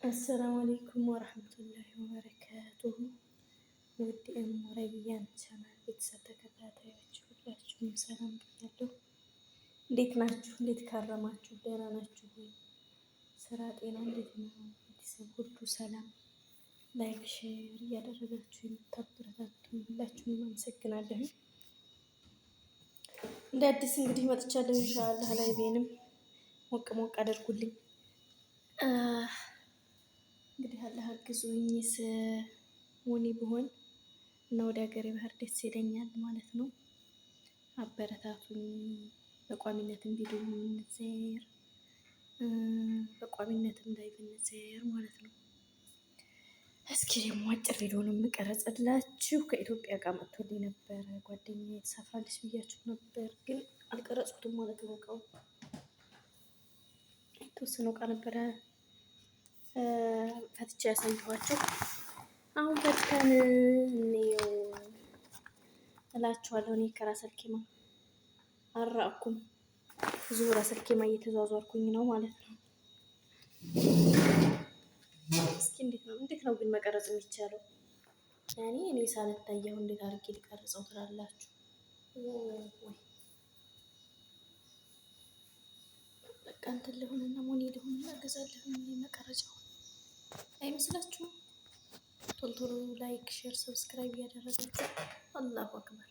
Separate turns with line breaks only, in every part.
አሰላሙ አለይኩም ወረህመቱላሂ ወበረካቱሁ። ውድ የሙረቢያን ቻናል ቤተሰብ ተከታታዮች ሁላችሁም ሰላም ብያለሁ። እንዴት ናችሁ? እንዴት ካረማችሁ? ደህና ናችሁ ወይ? ስራ ጤና እንዴት ነው? ቤተሰብ ሁሉ ሰላም? ላይክ ሼር እያደረጋችሁ የምታበረታቱ ሁላችሁም አመሰግናለሁ። እንደ አዲስ እንግዲህ መጥቻለሁ። ኢንሻአላህ ላይቬንም ሞቅ ሞቅ አድርጉልኝ። እንግዲህ አላህ አግዙኝ ስሙኒ ብሆን እና ወደ ሀገሬ ባህር ደስ ይለኛል ማለት ነው። አበረታቱኝ። በቋሚነትም ቪዲዮ እንዘር በቋሚነትም ላይ ብንዘር ማለት ነው። እስኪ ደግሞ አጭር ቪዲዮ ነው የምቀረጽላችሁ። ከኢትዮጵያ እቃ መጥቶልኝ ነበረ ጓደኛዬ ተሳፍራለች ብያችሁ ነበር፣ ግን አልቀረጽኩትም ማለት ነው። እቃው የተወሰነ እቃ ነበረ ፈትቼ ያሳየኋቸው። አሁን ፈትተን እንየው እላችኋለሁ። እኔ ከራስ ስልኬማ አራቅኩም ብዙ ራስ ስልኬማ እየተዟዟርኩኝ ነው ማለት ነው። እስኪ እንዴት ነው ግን መቀረጽ የሚቻለው? ያኔ እኔ ሳልታየው እንዴት አድርጌ ልቀርጸው ትላላችሁ? በቃ እንትን ልሆንና ሞኔ ልሆንና እገዛለሁ መቀረጫው አይመስላችሁም? ቶሎ ቶሎ ላይክ ሼር ሰብስክራይብ እያደረጋችሁ አላሁ አክበር።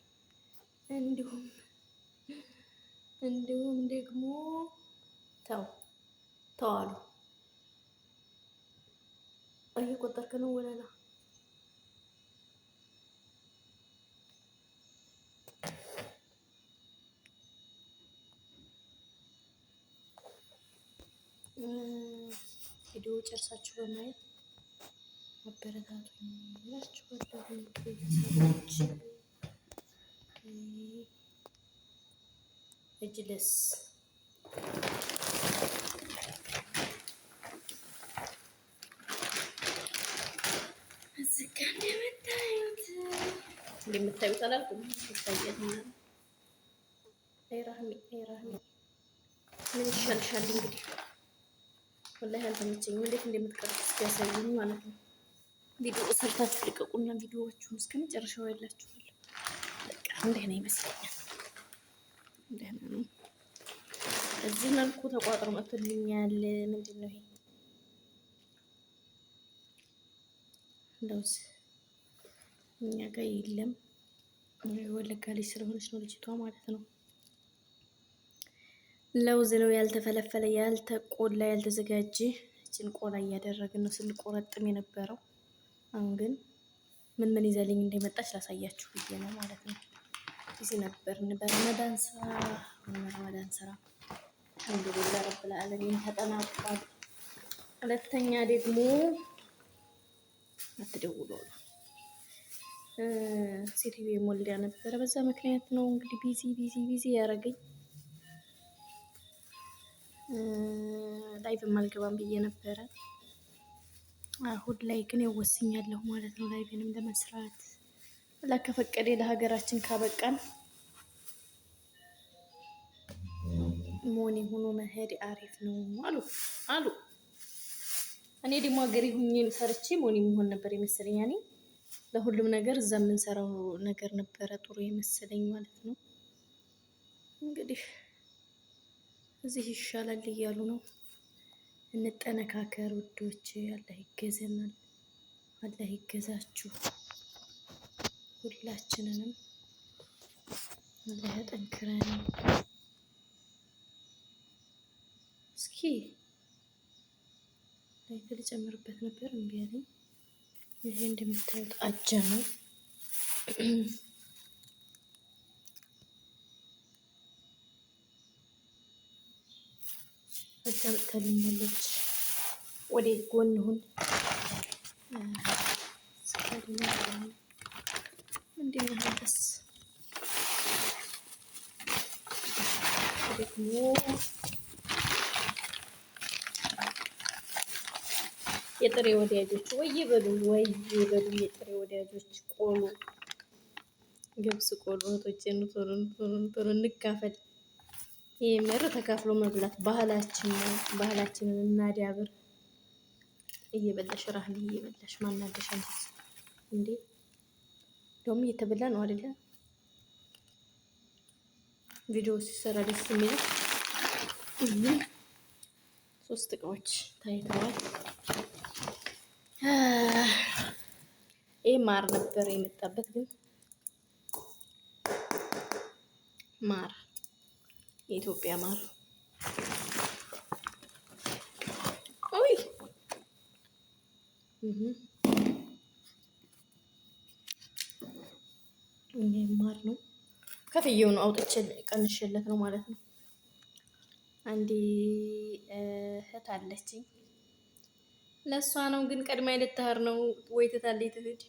እንዲሁም ደግሞ ተዋሉ እየቆጠርክ ነው ወለላ ቪዲዮ ጨርሳችሁ በማየት አበረታቱኝ እላችኋለሁ። ቤተሰቦች እጅልስ እዚህ ጋ እንደምታዩት አላልኩም። ይታያልና አይራህሚ ምን ይሻልሻል እንግዲህ ወላሂ አልተመቸኝም። እንዴት እንደምትቀርጹ እስኪያሳዩኝ ማለት ነው። ቪዲዮ ሰርታችሁ ልቀቁና ቪዲዮዎቹን እስከ መጨረሻው ያላችኋል። በቃ እንደህ ነው ይመስለኛል። እንደህ ነው። እዚህ መልኩ ተቋጥሮ መጥቶልኛል። ምንድን ነው ይሄ? ለውዝ እኛ ጋር የለም። ወለጋ ልጅ ስለሆነች ነው ልጅቷ ማለት ነው። ለውዝ ነው ያልተፈለፈለ፣ ያልተቆላ፣ ያልተዘጋጀ። እችን ቆላ እያደረግን ነው ስንቆረጥም የነበረው። አሁን ግን ምን ይዘልኝ እንደመጣች ላሳያችሁ ብዬ ነው ማለት ነው። እዚህ ነበርን በረመዳን ስራ። በረመዳን ስራ አልሐምዱሊላህ ረብል ዓለሚን ተጠናቋል። ሁለተኛ ደግሞ አትደውሉ ሴትዮ የሞልዳ ነበረ። በዛ ምክንያት ነው እንግዲህ ቢዚ ያደረገኝ። ላይቭም አልገባም ብዬ ነበረ። አሁን ላይ ግን ወስኛለሁ ማለት ነው። ላይቭንም ለመስራት አላህ ከፈቀደ ለሀገራችን ካበቃን ሞኒ ሆኖ መሄድ አሪፍ ነው አሉ። እኔ ደግሞ ሀገሬ ሁኜ ሰርቼ ሞኒ መሆን ነበር የመሰለኝ። ያኔ ለሁሉም ነገር እዛ የምንሰራው ነገር ነበረ ጥሩ የመሰለኝ ማለት ነው። እንግዲህ እዚህ ይሻላል እያሉ ነው። እንጠነካከር ውዶች። አላህ ይገዘናል። አላህ ይገዛችሁ ሁላችንንም። አላህ ያጠንክረን። እስኪ ላይክ ልጨምርበት ነበር እምቢ አለኝ። ይሄ እንደምታዩት አጃ ነው። አጫምጥልኛለች። ወደ ጎን ሁን እንደምንደስ ደግሞ የጥሬ ወዳጆች ወይ በሉ የጥሬ ወዳጆች ቆሎ ገብስ ቆሎ እህቶቼን ቶሎ እንካፈል። የምር ተካፍሎ መብላት ባህላችን ነው። ባህላችንን እናዳብር። እየበላሽ ራህል እየበላሽ ማናገሻ እንዴ? ደግሞ እየተበላ ነው አይደለ? ቪዲዮ ሲሰራ ደስ የሚል 3 እቃዎች ታይተዋል። ይህ ማር ነበር የመጣበት፣ ግን ማር የኢትዮጵያ ማር ማር ነው። ከፍዬው ነው አውጥቼ ቀንሼለት ነው ማለት ነው። አንዴ እህት አለችኝ፣ ለእሷ ነው ግን ቀድማ ልትሄድ ነው ወይ ትታለች ትሄድ።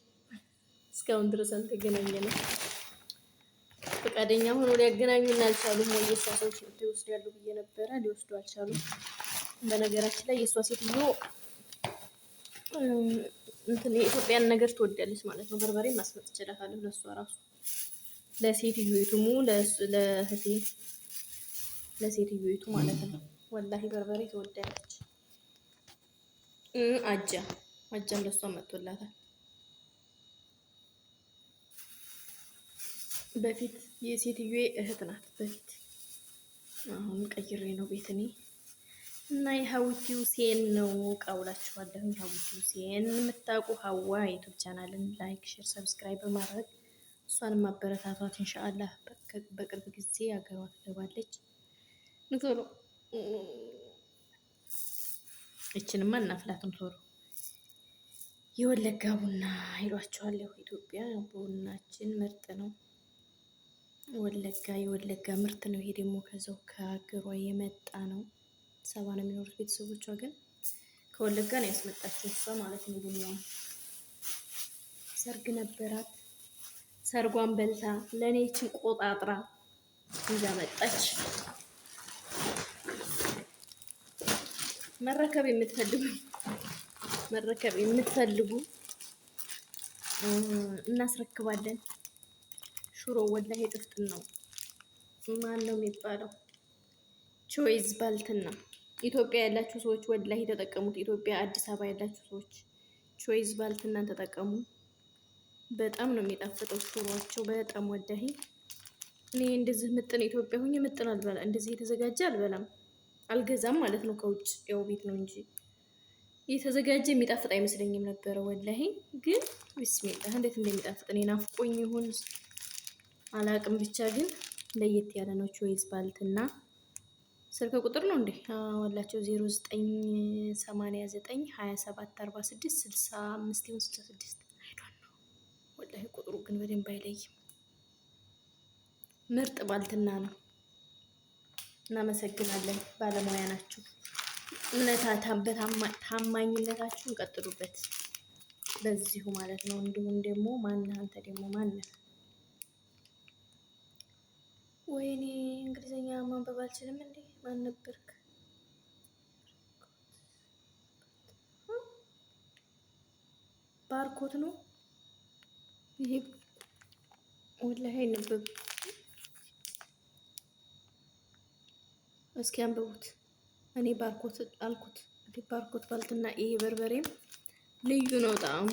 እስካሁን ድረስ አልተገናኘንም። ፈቃደኛ ሆኖ ሊያገናኙን አልቻሉም። ወይ የእሷ ሰዎች ይወስዳሉ ብዬ ነበረ፣ ሊወስዱ አልቻሉም። በነገራችን ላይ የእሷ ሴትዮ እንትን የኢትዮጵያን ነገር ትወዳለች ማለት ነው። በርበሬ ማስመጥ ይችላታለሁ ለእሷ ራሱ ለሴትዮይቱሙ ለእህቴ ለሴትዮይቱ ማለት ነው። ወላሂ በርበሬ ትወዳለች። አጃም ለእሷ መጥቶላታል። በፊት የሴትዮዬ እህት ናት በፊት። አሁን ቀይሬ ነው ቤት እኔ እና የሀዊቲ ሁሴን ነው ቃውላችኋለሁ። የሀዊቲ ሁሴን የምታውቁ ሀዋ ዩቱብ ቻናልን ላይክ፣ ሼር፣ ሰብስክራይብ በማድረግ እሷንም ማበረታቷት። ኢንሻአላህ በቅርብ ጊዜ ሀገሯ ትገባለች። ቶሎ እችንማ እናፍላትም ቶሎ። የወለጋ ቡና ይሏቸዋል። ኢትዮጵያ ቡናችን ምርጥ ነው። የወለጋ ምርት ነው። ይሄ ደግሞ ከዛው ከሀገሯ የመጣ ነው። ሰባ ነው የሚኖሩት ቤተሰቦቿ፣ ግን ከወለጋ ነው ያስመጣችው እሷ ማለት ነው። ቡናውን ሰርግ ነበራት። ሰርጓን በልታ ለእኔ ይችን ቆጣጥራ ይዛ መጣች። መረከብ የምትፈልጉ እናስረክባለን። ሽሮ ወላሂ ጥፍጥን ነው። ማን ነው የሚባለው? ቾይዝ ባልትና ኢትዮጵያ ያላችሁ ሰዎች ወላሂ ተጠቀሙት። ኢትዮጵያ አዲስ አበባ ያላችሁ ሰዎች ቾይዝ ባልትናን ተጠቀሙ። በጣም ነው የሚጣፍጠው ሽሮአቸው፣ በጣም ወላሂ። እኔ እንደዚህ ምጥን ኢትዮጵያ ሁኜ ምጥን አልበላ፣ እንደዚህ የተዘጋጀ አልበላም፣ አልገዛም ማለት ነው ከውጭ። ያው ቤት ነው እንጂ የተዘጋጀ የሚጣፍጥ አይመስለኝም ነበረ ወላሂ። ግን ቢስሚላህ እንዴት እንደሚጣፍጥ እኔ ናፍቆኝ ይሁን አላቅም፣ ብቻ ግን ለየት ያለ ነው። ቾይዝ ባልትና ስልክ ቁጥር ነው እንዴ ዋላቸው 0989274665 ይሁን 66 አይዶን ነው ወላሂ። ቁጥሩ ግን በደንብ አይለይም። ምርጥ ባልትና ነው። እናመሰግናለን። ባለሙያ ናችሁ። ታማኝነታችሁን ቀጥሉበት በዚሁ ማለት ነው። እንዲሁም ደግሞ ማነህ አንተ ደግሞ ማነህ? ወይኔ እንግሊዘኛ ማንበብ አልችልም እንዴ! ማን ነበርክ? ባርኮት ነው ይሄ ወላሂ አይነበብ። እስኪ አንብቡት። እኔ ባርኮት አልኩት። ባርኮት ባልትና ይሄ በርበሬም ልዩ ነው ጣዕሙ።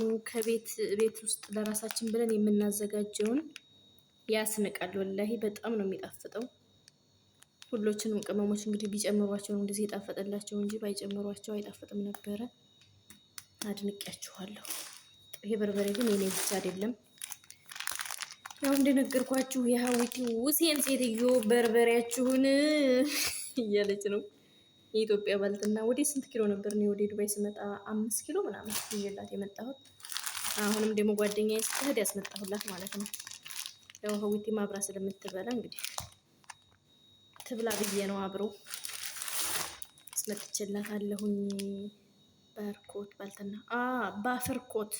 ቤት ውስጥ ለራሳችን ብለን የምናዘጋጀውን ያስንቃል። ወላሂ በጣም ነው የሚጣፍጠው። ሁሎችንም ቅመሞች እንግዲህ ቢጨምሯቸው ነው እንደዚህ የጣፈጠላቸው እንጂ ባይጨምሯቸው አይጣፍጥም ነበረ። አድንቄያችኋለሁ። ይሄ በርበሬ ግን የኔ ብቻ አይደለም። ያው እንደነገርኳችሁ የሀዊቲ ሁሴን ሴትዮ በርበሬያችሁን እያለች ነው። የኢትዮጵያ ባልትና ወደ ስንት ኪሎ ነበር እኔ ወደ ዱባይ ስመጣ 5 ኪሎ ምናምን ይዤላት የመጣሁት። አሁንም ደግሞ ጓደኛዬ ስትሄድ ያስመጣሁላት ማለት ነው። ያው ሀዊቲ ማብራ ስለምትበላ እንግዲህ ትብላ ብዬ ነው አብሮ አስመጥቼላታለሁኝ። ባርኮት ባልትና ባፍርኮት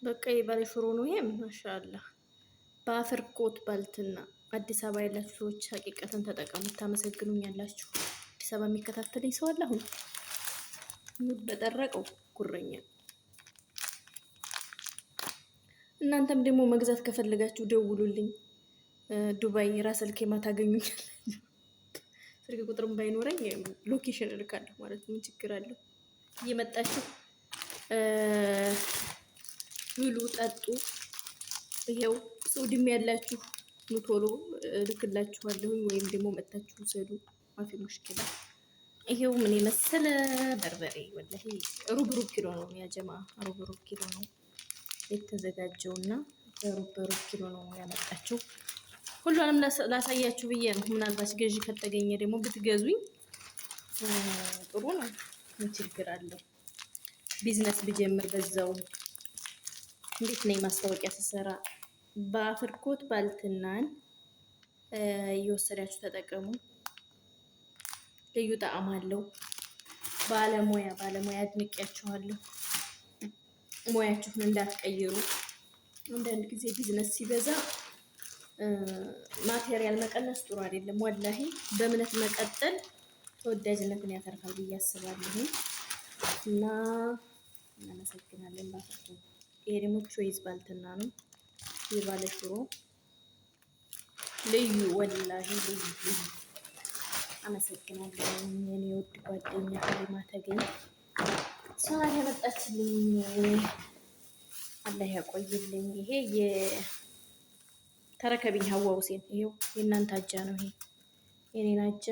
በቃ የባለ ሽሮ ነው ይሄ። ማሻአላህ ባፍርኮት ባልትና አዲስ አበባ ያላችሁ ሰዎች ሀቂቀትን ተጠቀሙ። ታመሰግኑኛላችሁ። አዲስ አበባ የሚከታተለኝ ሰው አለ አሁን በጠረቀው ጉረኛ። እናንተም ደግሞ መግዛት ከፈለጋችሁ ደውሉልኝ። ዱባይ ራሰል ኬማ ታገኙኛላችሁ። ስልክ ቁጥርም ባይኖረኝ ሎኬሽን እልካለሁ ማለት ምን ችግር አለው? እየመጣችሁ ብሉ፣ ጠጡ። ይሄው ሱድም ያላችሁ ኑ ቶሎ ልክላችኋለሁ፣ ወይም ደግሞ መጥታችሁ ውሰዱ። ማፊ ሙሽኪላ። ይሄው ምን የመሰለ በርበሬ ወላሂ ሩብ ኪሎ ነው ያጀማ፣ ሩብ ኪሎ ነው የተዘጋጀውና ሩብ ኪሎ ነው ያመጣችው። ሁሉንም ላሳያችሁ ብዬ ነው። ምናልባት ገዢ ከተገኘ ደግሞ ብትገዙኝ ጥሩ ነው። ምን ችግር አለው? ቢዝነስ ብጀምር በዛው። እንዴት ነው ማስታወቂያ ስሰራ? በአፍርኮት ባልትናን እየወሰዳችሁ ተጠቀሙ። ልዩ ጣዕም አለው። ባለሙያ አድንቄያችኋለሁ። ሙያችሁን እንዳትቀይሩ። አንዳንድ ጊዜ ቢዝነስ ሲበዛ ማቴሪያል መቀነስ ጥሩ አይደለም። ወላሂ በእምነት መቀጠል ተወዳጅነትን ያተርፋል ብዬ አስባለሁ። እና እናመሰግናለን ባፈርኩ። ይሄ ደግሞ ቾይዝ ባልትና ነው። የባለ ሽሮ ልዩ ወላሂ ልዩ። አመሰግናለሁ የኔ ውድ ጓደኛ ሀሊማ ተገኝ ሰው ያመጣችልኝ። አላህ ያቆይልኝ። ይሄ ተረከቢኝ ሀዋ ሁሴን። ይሄው የእናንተ አጃ ነው። ይሄ የኔን አጃ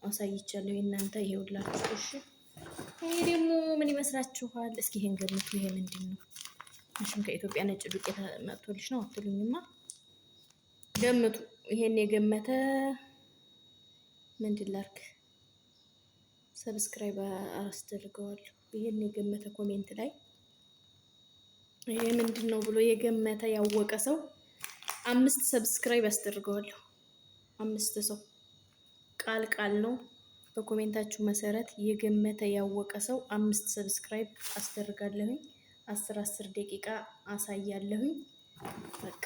አሳይቻለሁ። የእናንተ ይሄውላችሁ። እሺ ይሄ ደግሞ ምን ይመስላችኋል? እስኪ ይሄን ገምቱ። ይሄ ምንድን ነው? እሺም ከኢትዮጵያ ነጭ ዱቄት መጥቶልሽ ነው አትሉኝማ? ገምቱ። ይሄን የገመተ ምንድን ላድርግ? ሰብስክራይብ አስደርገዋለሁ። ይሄን የገመተ ኮሜንት ላይ ይሄ ምንድን ነው ብሎ የገመተ ያወቀ ሰው 5 ሰብስክራይብ አስደርገዋለሁ። 5 ሰው ቃል ነው። በኮሜንታችሁ መሰረት የገመተ ያወቀ ሰው 5 ሰብስክራይብ አስደርጋለሁኝ። 10 ደቂቃ አሳያለሁኝ። በቃ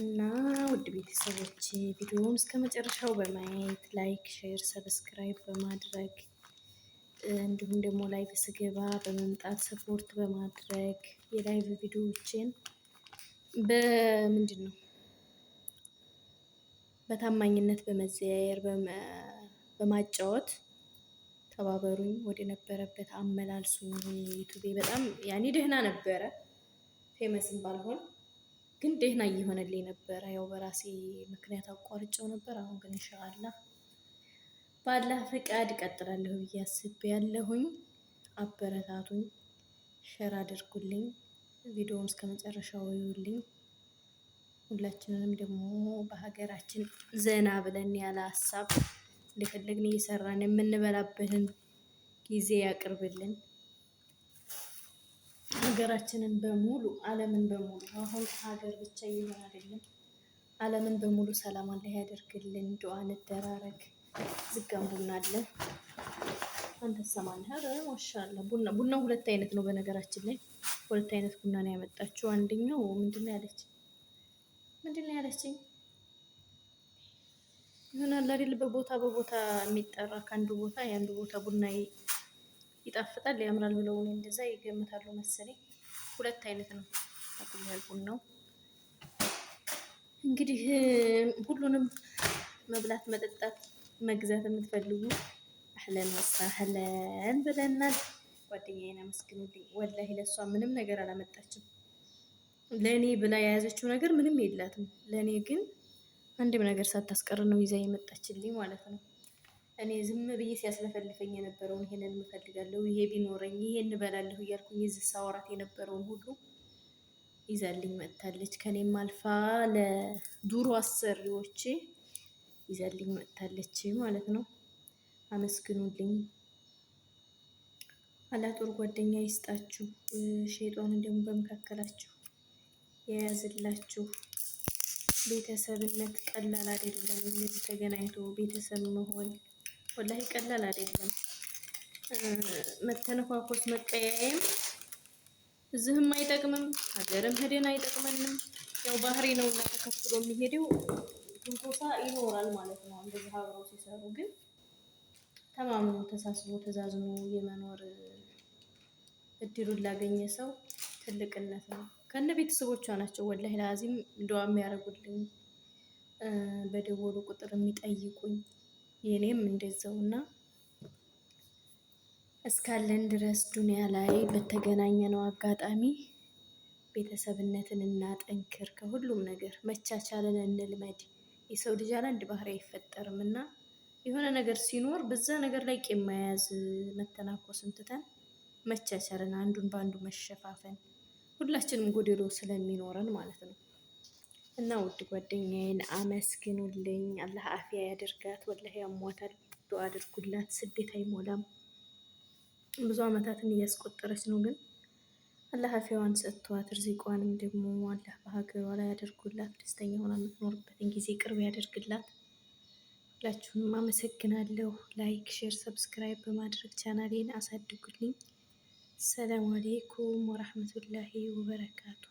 እና ውድ ቤተሰቦች ቪዲዮውን እስከ መጨረሻው በማየት ላይክ፣ ሼር፣ ሰብስክራይብ በማድረግ እንዲሁም ደግሞ ላይቭ ስገባ በመምጣት ሰፖርት በማድረግ የላይቭ ቪዲዮዎችን በምንድን ነው በታማኝነት በመዘያየር በማጫወት ተባበሩኝ። ወደ ነበረበት አመላልሱኝ። ዩቲዩቤ በጣም ያኔ ደህና ነበረ፣ ፌመስም ባልሆን ግን ደህና እየሆነልኝ ነበረ። ያው በራሴ ምክንያት አቋርጬው ነበር። አሁን ግን ኢንሻአላህ ባላህ ፍቃድ እቀጥላለሁ ብዬ አስቤያለሁኝ። አበረታቱኝ፣ ሸር አድርጉልኝ፣ ቪዲዮውን እስከ መጨረሻው ይዩልኝ። ሁላችንንም ደግሞ በሀገራችን ዘና ብለን ያለ ሀሳብ እንደፈለግን እየሰራን የምንበላበትን ጊዜ ያቅርብልን። ሀገራችንን በሙሉ ዓለምን በሙሉ አሁን ሀገር ብቻ እየሆነ አይደለም፣ ዓለምን በሙሉ ሰላም አላህ ያደርግልን። ዱዓ እንደራረግ። ዝጋም ቡና አለ። አንተ ሰማን ሀረ ማሻአላ። ቡናው 2 አይነት ነው በነገራችን ላይ 2 አይነት ቡና ነው ያመጣችው። አንደኛው ምንድነው ያለችኝ ይሆናል አይደል? በቦታ የሚጠራ ከአንዱ ቦታ የአንዱ ቦታ ቡና ይጣፍጣል ያምራል ብለው ነው እንደዛ ይገምታሉ መሰለኝ። 2 አይነት ነው አጥቷል ቡናው። እንግዲህ ሁሉንም መብላት፣ መጠጣት፣ መግዛት የምትፈልጉ አህለን ወሰህለን ብለናል። ጓደኛዬን አመስግኑልኝ። ወላሂ ለሷ ምንም ነገር አላመጣችም። ለኔ ብላ የያዘችው ነገር ምንም የላትም። ለኔ ግን አንድም ነገር ሳታስቀር ነው ይዛ የመጣችልኝ ማለት ነው። እኔ ዝም ብዬ ሲያስለፈልፈኝ የነበረውን ይሄንን እፈልጋለሁ፣ ይሄ ቢኖረኝ ይሄን እበላለሁ እያልኩኝ እዚህ ሳወራት የነበረውን ሁሉ ይዛልኝ መጥታለች። ከኔም አልፋ ለዱሮ አሰሪዎቼ ይዛልኝ መጥታለች ማለት ነው። አመስግኑልኝ። አላህ ጥሩ ጓደኛ ይስጣችሁ። ሸይጣን ደግሞ በመካከላችሁ የያዝላችሁ። ቤተሰብነት ቀላል አይደለም። እንደዚህ ተገናኝቶ ቤተሰብ መሆን ወላሂ ቀላል አይደለም። መተነኳኮስ፣ መቀያየም እዚህም አይጠቅምም፣ ሀገርም ሄደን አይጠቅመንም። ያው ባህሪ ነው እና ተከትሎ የሚሄደው ትንኮሳ ይኖራል ማለት ነው። እንደዚህ አብረው ሲሰሩ ግን ተማምኖ ተሳስቦ ተዛዝኖ የመኖር እድሉን ላገኘ ሰው ትልቅነት ነው። ከነ ቤተሰቦቿ ናቸው ወላሂ ላዚም ዱዓ የሚያደርጉልኝ በደወሉ ቁጥር የሚጠይቁኝ የኔም እንደዛውና እስካለን ድረስ ዱንያ ላይ በተገናኘነው አጋጣሚ ቤተሰብነትን እናጠንክር። ከሁሉም ነገር መቻቻልን እንልመድ። የሰው ልጅ ያለ አንድ ባህሪ አይፈጠርም እና የሆነ ነገር ሲኖር በዛ ነገር ላይ ቂም መያዝ፣ መተናኮስን ትተን መቻቻልን፣ አንዱን በአንዱ መሸፋፈን ሁላችንም ጎደሎ ስለሚኖረን ማለት ነው። እና ውድ ጓደኛዬን አመስግኑልኝ። አላህ አፊያ ያደርጋት። ወላሂ ያሟታል። ዱአ አድርጉላት። ስደት አይሞላም። ብዙ አመታትን እያስቆጠረች ነው፣ ግን አላህ አፊያዋን ሰጥቷት ርዚቋንም ደግሞ አላህ በሀገሯ ላይ ያደርጉላት። ደስተኛ ሆና የምትኖርበትን ጊዜ ቅርብ ያደርግላት። ሁላችሁንም አመሰግናለሁ። ላይክ፣ ሼር፣ ሰብስክራይብ በማድረግ ቻናሌን አሳድጉልኝ። ሰላም አሌይኩም ወራህመቱላሂ ወበረካቱ።